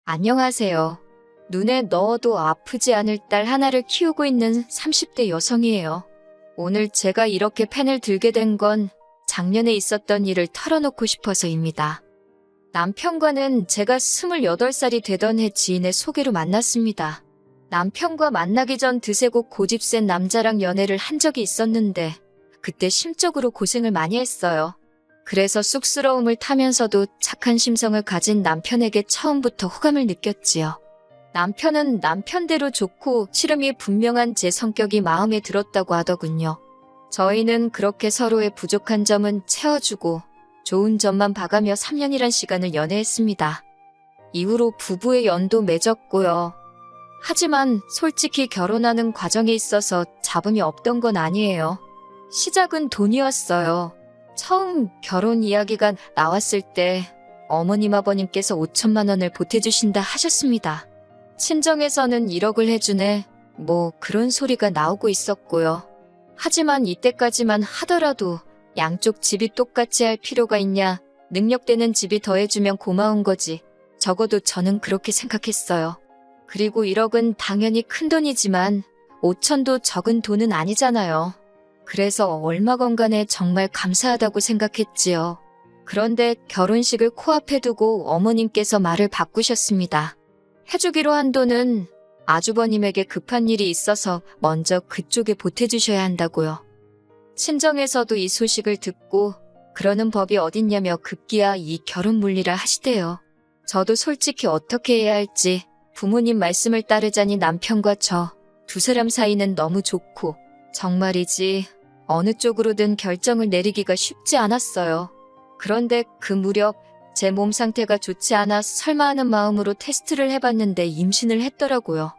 안녕하세요. 눈에 넣어도 아프지 않을 딸 하나를 키우고 있는 30대 여성이에요. 오늘 제가 이렇게 펜을 들게 된 건 작년에 있었던 일을 털어놓고 싶어서입니다. 남편과는 제가 28살이 되던 해 지인의 소개로 만났습니다. 남편과 만나기 전 드세고 고집 센 남자랑 연애를 한 적이 있었는데 그때 심적으로 고생을 많이 했어요. 그래서 쑥스러움을 타면서도 착한 심성을 가진 남편에게 처음부터 호감을 느꼈지요. 남편은 남편대로 좋고 치름이 분명한 제 성격이 마음에 들었다고 하더군요. 저희는 그렇게 서로의 부족한 점은 채워주고 좋은 점만 봐가며 3년이란 시간을 연애했습니다. 이후로 부부의 연도 맺었고요. 하지만 솔직히 결혼하는 과정에 있어서 잡음이 없던 건 아니에요. 시작은 돈이었어요. 처음 결혼 이야기가 나왔을 때 어머님 아버님께서 5천만 원을 보태주신다 하셨습니다. 친정에서는 1억을 해주네 뭐 그런 소리가 나오고 있었고요. 하지만 이때까지만 하더라도 양쪽 집이 똑같이 할 필요가 있냐, 능력되는 집이 더해주면 고마운 거지. 적어도 저는 그렇게 생각했어요. 그리고 1억은 당연히 큰 돈이지만 5천도 적은 돈은 아니잖아요. 그래서 얼마건 간에 정말 감사하다고 생각했지요. 그런데 결혼식을 코앞에 두고 어머님께서 말을 바꾸셨습니다. 해주기로 한 돈은 아주버님에게 급한 일이 있어서 먼저 그쪽에 보태주셔야 한다고요. 친정에서도 이 소식을 듣고 그러는 법이 어딨냐며 급기야 이 결혼 물리라 하시대요. 저도 솔직히 어떻게 해야 할지 부모님 말씀을 따르자니 남편과 저 두 사람 사이는 너무 좋고 정말이지 어느 쪽으로든 결정을 내리기가 쉽지 않았어요. 그런데 그 무렵 제 몸 상태가 좋지 않아 설마 하는 마음으로 테스트를 해봤는데 임신을 했더라고요.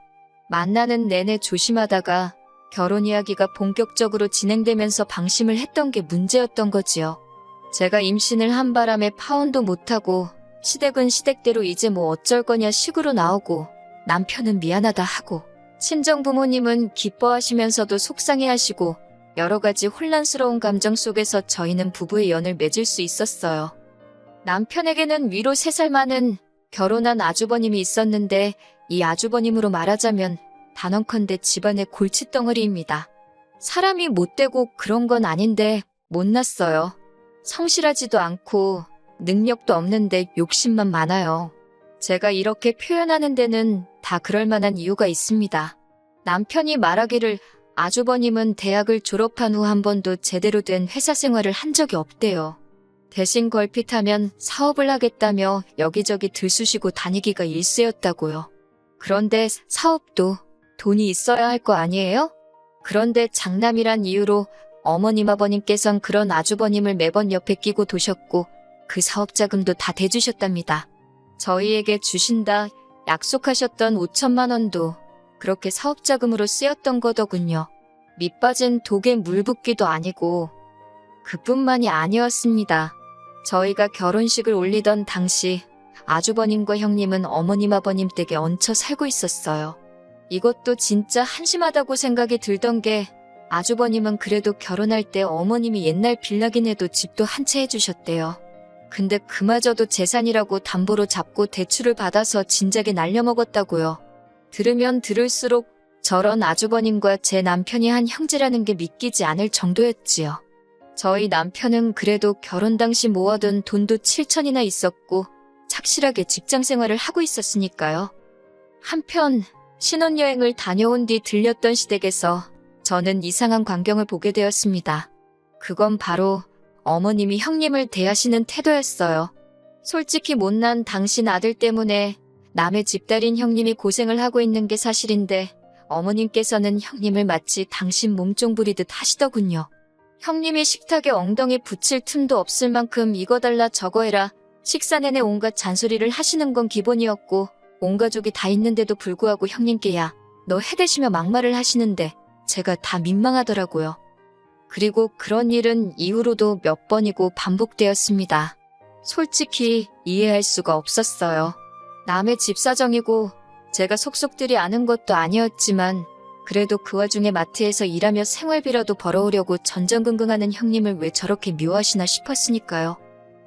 만나는 내내 조심하다가 결혼 이야기가 본격적으로 진행되면서 방심을 했던 게 문제였던 거지요. 제가 임신을 한 바람에 파혼도 못하고 시댁은 시댁대로 이제 뭐 어쩔 거냐 식으로 나오고 남편은 미안하다 하고 친정 부모님은 기뻐하시면서도 속상해하시고 여러 가지 혼란스러운 감정 속에서 저희는 부부의 연을 맺을 수 있었어요. 남편에게는 위로 3살 많은 결혼한 아주버님이 있었는데 이 아주버님으로 말하자면 단언컨대 집안의 골칫덩어리입니다. 사람이 못되고 그런 건 아닌데 못났어요. 성실하지도 않고 능력도 없는데 욕심만 많아요. 제가 이렇게 표현하는 데는 다 그럴 만한 이유가 있습니다. 남편이 말하기를 아주버님은 대학을 졸업한 후 한 번도 제대로 된 회사 생활을 한 적이 없대요. 대신 걸핏하면 사업을 하겠다며 여기저기 들쑤시고 다니기가 일쑤였다고요. 그런데 사업도 돈이 있어야 할 거 아니에요? 그런데 장남이란 이유로 어머님 아버님께선 그런 아주버님을 매번 옆에 끼고 도셨고 그 사업 자금도 다 대주셨답니다. 저희에게 주신다 약속하셨던 5천만 원도 그렇게 사업 자금으로 쓰였던 거더군요. 밑빠진 독에 물 붓기도 아니고 그뿐만이 아니었습니다. 저희가 결혼식을 올리던 당시 아주버님과 형님은 어머님 아버님 댁에 얹혀 살고 있었어요. 이것도 진짜 한심하다고 생각이 들던 게 아주버님은 그래도 결혼할 때 어머님이 옛날 빌라긴 해도 집도 한 채 해주셨대요. 근데 그마저도 재산이라고 담보로 잡고 대출을 받아서 진작에 날려먹었다고요. 들으면 들을수록 저런 아주버님과 제 남편이 한 형제라는 게 믿기지 않을 정도였지요. 저희 남편은 그래도 결혼 당시 모아둔 돈도 7천이나 있었고 착실하게 직장 생활을 하고 있었으니까요. 한편 신혼여행을 다녀온 뒤 들렸던 시댁에서 저는 이상한 광경을 보게 되었습니다. 그건 바로 어머님이 형님을 대하시는 태도였어요. 솔직히 못난 당신 아들 때문에 남의 집딸인 형님이 고생을 하고 있는 게 사실인데 어머님께서는 형님을 마치 당신 몸종 부리듯 하시더군요. 형님이 식탁에 엉덩이 붙일 틈도 없을 만큼 이거 달라 저거 해라 식사 내내 온갖 잔소리를 하시는 건 기본이었고 온 가족이 다 있는데도 불구하고 형님께 야 너 해대시며 막말을 하시는데 제가 다 민망하더라고요. 그리고 그런 일은 이후로도 몇 번이고 반복되었습니다. 솔직히 이해할 수가 없었어요. 남의 집 사정이고 제가 속속들이 아는 것도 아니었지만 그래도 그 와중에 마트에서 일하며 생활비라도 벌어오려고 전전긍긍하는 형님을 왜 저렇게 미워하시나 싶었으니까요.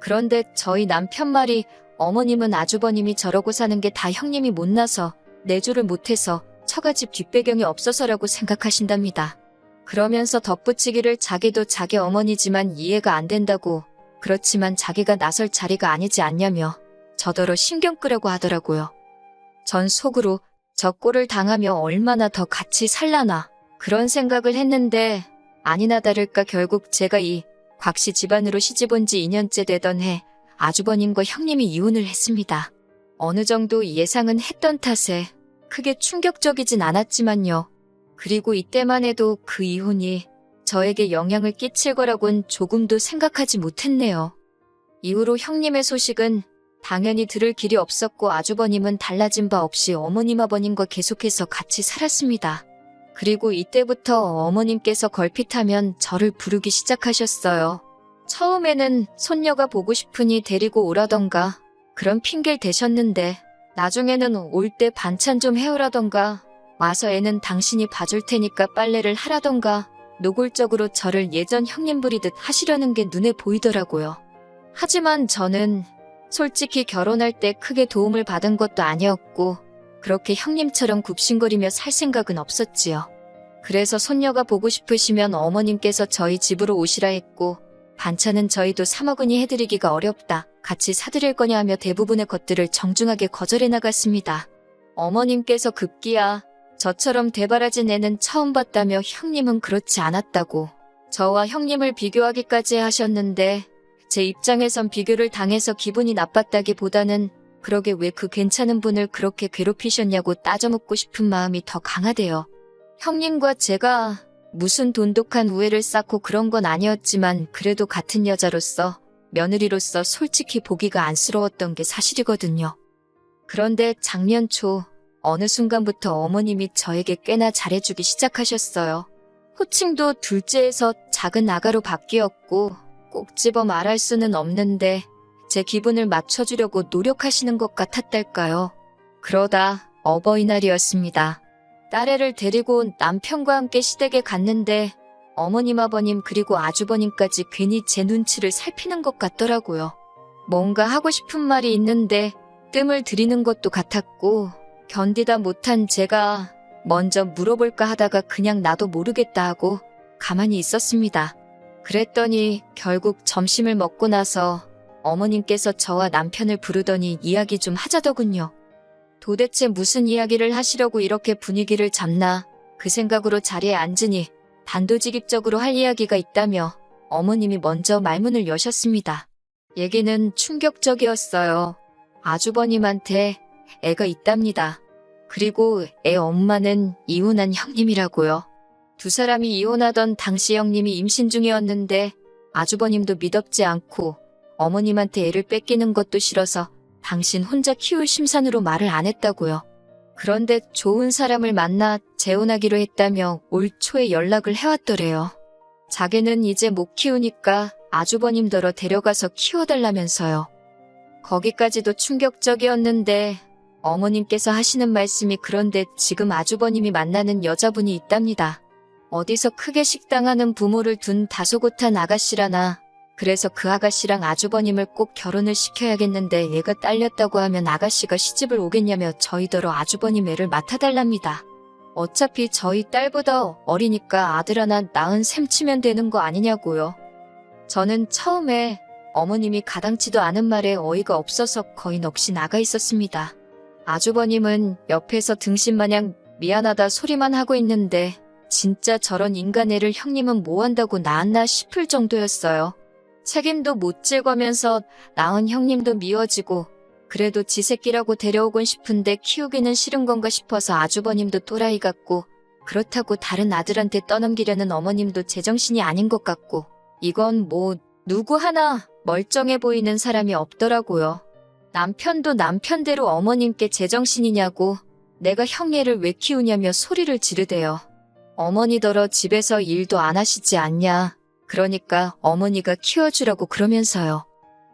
그런데 저희 남편 말이 어머님은 아주버님이 저러고 사는 게 다 형님이 못나서 내조를 못해서 처가집 뒷배경이 없어서라고 생각하신답니다. 그러면서 덧붙이기를 자기도 자기 어머니지만 이해가 안 된다고, 그렇지만 자기가 나설 자리가 아니지 않냐며 저더러 신경 끄라고 하더라고요. 전 속으로 저 꼴을 당하며 얼마나 더 같이 살라나 그런 생각을 했는데, 아니나 다를까 결국 제가 이 곽씨 집안으로 시집온 지 2년째 되던 해 아주버님과 형님이 이혼을 했습니다. 어느 정도 예상은 했던 탓에 크게 충격적이진 않았지만요. 그리고 이때만 해도 그 이혼이 저에게 영향을 끼칠 거라곤 조금도 생각하지 못했네요. 이후로 형님의 소식은 당연히 들을 길이 없었고 아주버님은 달라진 바 없이 어머님 아버님과 계속해서 같이 살았습니다. 그리고 이때부터 어머님께서 걸핏하면 저를 부르기 시작하셨어요. 처음에는 손녀가 보고 싶으니 데리고 오라던가 그런 핑계를 대셨는데, 나중에는 올 때 반찬 좀 해오라던가 와서 애는 당신이 봐줄 테니까 빨래를 하라던가 노골적으로 저를 예전 형님 부리듯 하시려는 게 눈에 보이더라고요. 하지만 저는 솔직히 결혼할 때 크게 도움을 받은 것도 아니었고 그렇게 형님처럼 굽신거리며 살 생각은 없었지요. 그래서 손녀가 보고 싶으시면 어머님께서 저희 집으로 오시라 했고, 반찬은 저희도 사 먹으니 해드리기가 어렵다, 같이 사드릴 거냐 하며 대부분의 것들을 정중하게 거절해 나갔습니다. 어머님께서 급기야 저처럼 대바라진 애는 처음 봤다며 형님은 그렇지 않았다고 저와 형님을 비교하기까지 하셨는데, 제 입장에선 비교를 당해서 기분이 나빴다기보다는 그러게 왜 그 괜찮은 분을 그렇게 괴롭히셨냐고 따져묻고 싶은 마음이 더 강하대요. 형님과 제가 무슨 돈독한 우애를 쌓고 그런 건 아니었지만 그래도 같은 여자로서, 며느리로서 솔직히 보기가 안쓰러웠던 게 사실이거든요. 그런데 작년 초 어느 순간부터 어머님이 저에게 꽤나 잘해주기 시작하셨어요. 호칭도 둘째에서 작은 아가로 바뀌었고 꼭 집어 말할 수는 없는데 제 기분을 맞춰주려고 노력하시는 것 같았달까요. 그러다 어버이날이었습니다. 딸애를 데리고 남편과 함께 시댁에 갔는데 어머님 아버님 그리고 아주버님까지 괜히 제 눈치를 살피는 것 같더라고요. 뭔가 하고 싶은 말이 있는데 뜸을 들이는 것도 같았고, 견디다 못한 제가 먼저 물어볼까 하다가 그냥 나도 모르겠다 하고 가만히 있었습니다. 그랬더니 결국 점심을 먹고 나서 어머님께서 저와 남편을 부르더니 이야기 좀 하자더군요. 도대체 무슨 이야기를 하시려고 이렇게 분위기를 잡나 그 생각으로 자리에 앉으니 단도직입적으로 할 이야기가 있다며 어머님이 먼저 말문을 여셨습니다. 얘기는 충격적이었어요. 아주버님한테 애가 있답니다. 그리고 애 엄마는 이혼한 형님이라고요. 두 사람이 이혼하던 당시 형님이 임신 중이었는데 아주버님도 미덥지 않고 어머님한테 애를 뺏기는 것도 싫어서 당신 혼자 키울 심산으로 말을 안 했다고요. 그런데 좋은 사람을 만나 재혼하기로 했다며 올 초에 연락을 해왔더래요. 자기는 이제 못 키우니까 아주버님더러 데려가서 키워달라면서요. 거기까지도 충격적이었는데 어머님께서 하시는 말씀이 그런데 지금 아주버님이 만나는 여자분이 있답니다. 어디서 크게 식당하는 부모를 둔 다소곳한 아가씨라나. 그래서 그 아가씨랑 아주버님을 꼭 결혼을 시켜야겠는데 얘가 딸렸다고 하면 아가씨가 시집을 오겠냐며 저희더러 아주버님 애를 맡아달랍니다. 어차피 저희 딸보다 어리니까 아들 하나 낳은 셈 치면 되는 거 아니냐고요. 저는 처음에 어머님이 가당치도 않은 말에 어이가 없어서 거의 넋이 나가 있었습니다. 아주버님은 옆에서 등신마냥 미안하다 소리만 하고 있는데 진짜 저런 인간 애를 형님은 뭐 한다고 낳았나 싶을 정도였어요. 책임도 못 질거면서 낳은 형님도 미워지고 그래도 지 새끼라고 데려오곤 싶은데 키우기는 싫은 건가 싶어서 아주버님도 또라이 같고 그렇다고 다른 아들한테 떠넘기려는 어머님도 제정신이 아닌 것 같고 이건 뭐 누구 하나 멀쩡해 보이는 사람이 없더라고요. 남편도 남편대로 어머님께 제정신이냐고 내가 형애를 왜 키우냐며 소리를 지르대요. 어머니더러 집에서 일도 안 하시지 않냐. 그러니까 어머니가 키워주라고 그러면서요.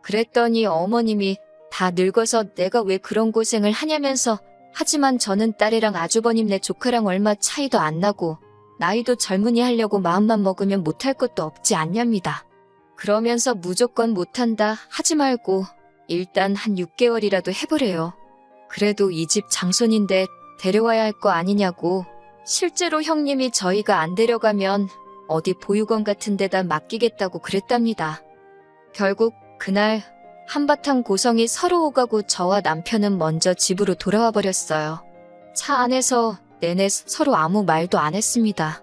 그랬더니 어머님이 다 늙어서 내가 왜 그런 고생을 하냐면서 하지만 저는 딸이랑 아주버님네 조카랑 얼마 차이도 안 나고 나이도 젊은이 하려고 마음만 먹으면 못할 것도 없지 않냐입니다. 그러면서 무조건 못한다 하지 말고 일단 한 6개월이라도 해보래요. 그래도 이 집 장손인데 데려와야 할 거 아니냐고. 실제로 형님이 저희가 안 데려가면 어디 보육원 같은 데다 맡기겠다고 그랬답니다. 결국 그날 한바탕 고성이 서로 오가고 저와 남편은 먼저 집으로 돌아와 버렸어요. 차 안에서 내내 서로 아무 말도 안 했습니다.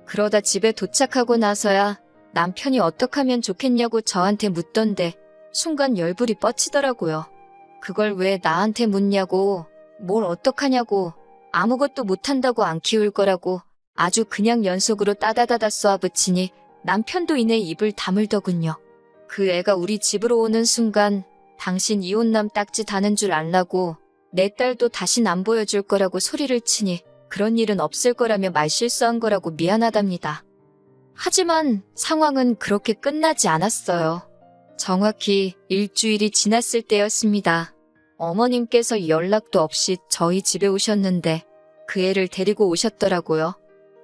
그러다 집에 도착하고 나서야 남편이 어떡하면 좋겠냐고 저한테 묻던데 순간 열불이 뻗치더라고요. 그걸 왜 나한테 묻냐고, 뭘 어떡하냐고, 아무것도 못한다고 안 키울 거라고 아주 그냥 연속으로 따다다다 쏘아붙이니 남편도 이내 입을 다물더군요. 그 애가 우리 집으로 오는 순간 당신 이혼남 딱지 다는 줄 알라고 내 딸도 다신 안 보여줄 거라고 소리를 치니 그런 일은 없을 거라며 말실수한 거라고 미안하답니다. 하지만 상황은 그렇게 끝나지 않았어요. 정확히 일주일이 지났을 때였습니다. 어머님께서 연락도 없이 저희 집에 오셨는데 그 애를 데리고 오셨더라고요.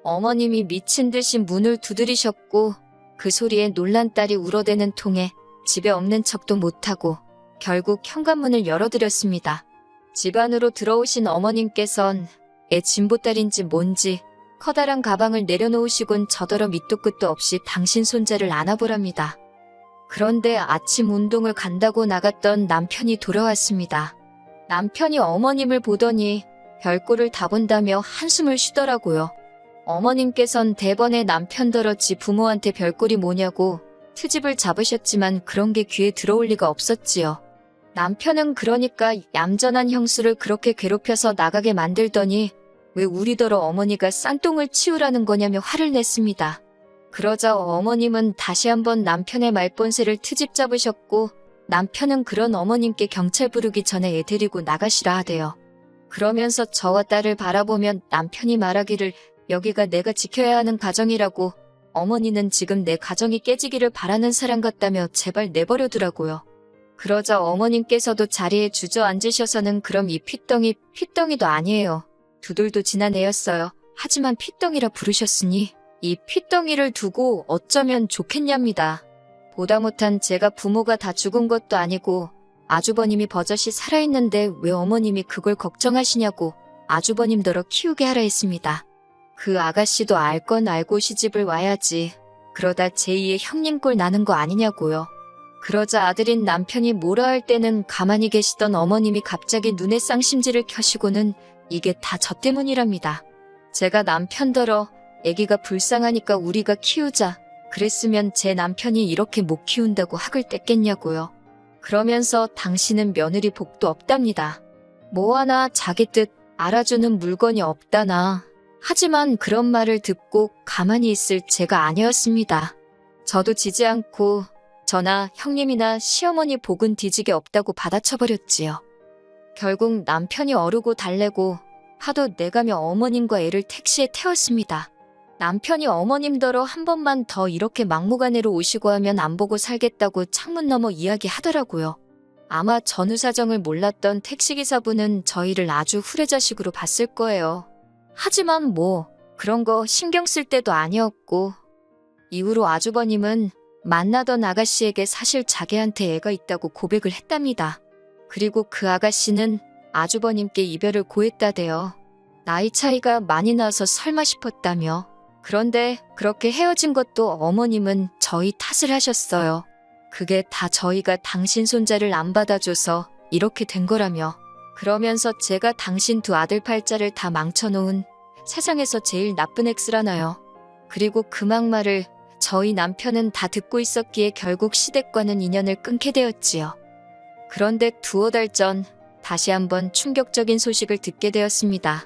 어머님이 미친 듯이 문을 두드리셨고 그 소리에 놀란 딸이 울어대는 통에 집에 없는 척도 못하고 결국 현관문을 열어드렸습니다. 집 안으로 들어오신 어머님께선 애 진보딸인지 뭔지 커다란 가방을 내려놓으시곤 저더러 밑도 끝도 없이 당신 손자를 안아보랍니다. 그런데 아침 운동을 간다고 나갔던 남편이 돌아왔습니다. 남편이 어머님을 보더니 별꼴을 다 본다며 한숨을 쉬더라고요. 어머님께선 대번에 남편더러 지 부모한테 별꼴이 뭐냐고 트집을 잡으셨지만 그런 게 귀에 들어올 리가 없었지요. 남편은 그러니까 얌전한 형수를 그렇게 괴롭혀서 나가게 만들더니 왜 우리더러 어머니가 싼똥을 치우라는 거냐며 화를 냈습니다. 그러자 어머님은 다시 한번 남편의 말본세를 트집 잡으셨고 남편은 그런 어머님께 경찰 부르기 전에 애 데리고 나가시라 하대요. 그러면서 저와 딸을 바라보면 남편이 말하기를 여기가 내가 지켜야 하는 가정이라고 어머니는 지금 내 가정이 깨지기를 바라는 사람 같다며 제발 내버려두라고요. 그러자 어머님께서도 자리에 주저앉으셔서는 그럼 이 핏덩이도 아니에요. 두들도 지난 애였어요. 하지만 핏덩이라 부르셨으니 이 핏덩이를 두고 어쩌면 좋겠냐입니다. 보다 못한 제가 부모가 다 죽은 것도 아니고 아주버님이 버젓이 살아있는데 왜 어머님이 그걸 걱정하시냐고 아주버님더러 키우게 하라 했습니다. 그 아가씨도 알 건 알고 시집을 와야지. 그러다 제2의 형님 꼴 나는 거 아니냐고요. 그러자 아들인 남편이 뭐라 할 때는 가만히 계시던 어머님이 갑자기 눈에 쌍심지를 켜시고는 이게 다 저 때문이랍니다. 제가 남편더러 애기가 불쌍하니까 우리가 키우자. 그랬으면 제 남편이 이렇게 못 키운다고 학을 뗐겠냐고요. 그러면서 당신은 며느리 복도 없답니다. 뭐 하나 자기 뜻 알아주는 물건이 없다나. 하지만 그런 말을 듣고 가만히 있을 제가 아니었습니다. 저도 지지 않고 저나 형님이나 시어머니 복은 뒤지게 없다고 받아쳐버렸지요. 결국 남편이 어르고 달래고 하도 내가며 어머님과 애를 택시에 태웠습니다. 남편이 어머님더러 한 번만 더 이렇게 막무가내로 오시고 하면 안 보고 살겠다고 창문 너머 이야기하더라고요. 아마 전후 사정을 몰랐던 택시기사분은 저희를 아주 후레자식으로 봤을 거예요. 하지만 뭐 그런 거 신경 쓸 때도 아니었고 이후로 아주버님은 만나던 아가씨에게 사실 자기한테 애가 있다고 고백을 했답니다. 그리고 그 아가씨는 아주버님께 이별을 고했다대요. 나이 차이가 많이 나서 설마 싶었다며. 그런데 그렇게 헤어진 것도 어머님은 저희 탓을 하셨어요. 그게 다 저희가 당신 손자를 안 받아줘서 이렇게 된 거라며. 그러면서 제가 당신 두 아들 팔자를 다 망쳐놓은 세상에서 제일 나쁜 엑스라나요. 그리고 그 막말을 저희 남편은 다 듣고 있었기에 결국 시댁과는 인연을 끊게 되었지요. 그런데 두어 달 전 다시 한번 충격적인 소식을 듣게 되었습니다.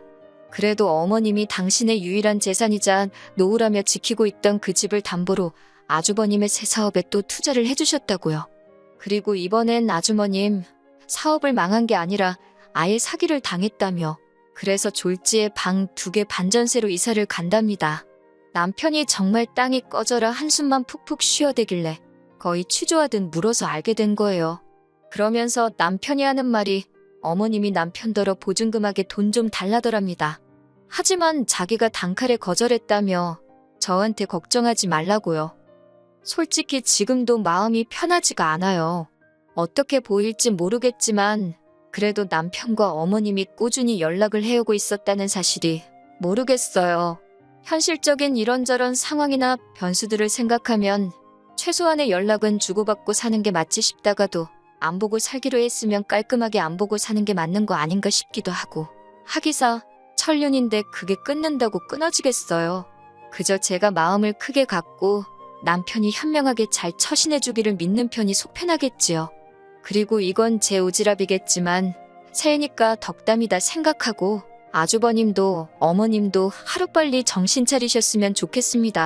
그래도 어머님이 당신의 유일한 재산이자 노후라며 지키고 있던 그 집을 담보로 아주버님의 새 사업에 또 투자를 해주셨다고요. 그리고 이번엔 아주머님 사업을 망한 게 아니라 아예 사기를 당했다며 그래서 졸지에 방 2개 반전세로 이사를 간답니다. 남편이 정말 땅이 꺼져라 한숨만 푹푹 쉬어대길래 거의 취조하듯 물어서 알게 된 거예요. 그러면서 남편이 하는 말이 어머님이 남편더러 보증금하게 돈 좀 달라더랍니다. 하지만 자기가 단칼에 거절했다며 저한테 걱정하지 말라고요. 솔직히 지금도 마음이 편하지가 않아요. 어떻게 보일지 모르겠지만 그래도 남편과 어머님이 꾸준히 연락을 해오고 있었다는 사실이 모르겠어요. 현실적인 이런저런 상황이나 변수들을 생각하면 최소한의 연락은 주고받고 사는 게 맞지 싶다가도 안 보고 살기로 했으면 깔끔하게 안 보고 사는 게 맞는 거 아닌가 싶기도 하고 하기사 천륜인데 그게 끊는다고 끊어지겠어요. 그저 제가 마음을 크게 갖고 남편이 현명하게 잘 처신해주기를 믿는 편이 속 편하겠지요. 그리고 이건 제 오지랖이겠지만 새해니까 덕담이다 생각하고 아주버님도 어머님도 하루빨리 정신 차리셨으면 좋겠습니다.